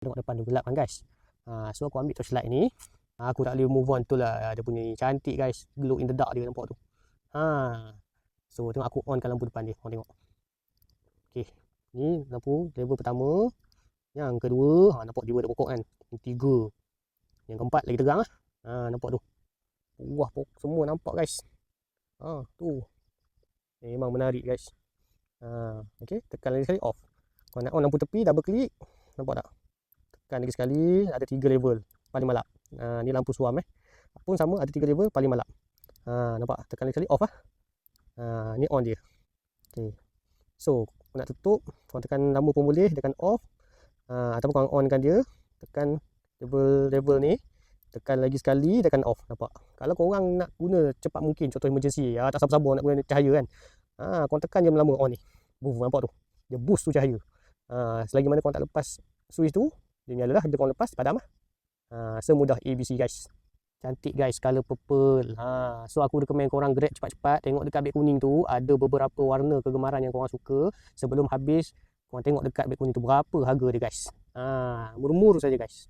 Tengok depan tu gelap kan guys. So aku ambil torchlight ni. Aku tak boleh move on tu lah. Dia punya ni cantik guys. Glow in the dark dia, nampak tu. So tengok aku onkan lampu depan dia. Korang tengok. Okay. Ni lampu level pertama. Yang kedua, nampak dia ada pokok kan. Yang tiga. Yang keempat lagi terang lah. Nampak tu. Wah, pokok semua nampak guys. Tu. Memang menarik guys. Okay, tekan lagi sekali off. Kalau nak on lampu tepi, double klik. Nampak tak? Tekan lagi sekali, ada 3 level. Paling malap. Ni lampu suam pun sama, ada 3 level, paling malap. Nampak? Tekan lagi sekali off ni on dia. Okay. So, nak tutup, korang tekan lambung pun boleh, tekan off. Ataupun korang onkan dia, tekan level ni. Tekan lagi sekali, tekan off. Nampak? Kalau korang nak guna cepat mungkin, contoh emergency, tak sabar-sabar nak guna cahaya kan. Korang tekan je lambung on ni. Nampak tu? Dia boost tu cahaya. Selagi mana korang tak lepas switch tu, dia nyala lah. Bila korang lepas, padam lah. Semudah ABC guys. Cantik guys, color purple. So aku recommend korang grab cepat-cepat. Tengok dekat beg kuning tu, ada beberapa warna kegemaran yang korang suka. Sebelum habis, korang tengok dekat beg kuning tu berapa harga dia guys. Murmur saja guys.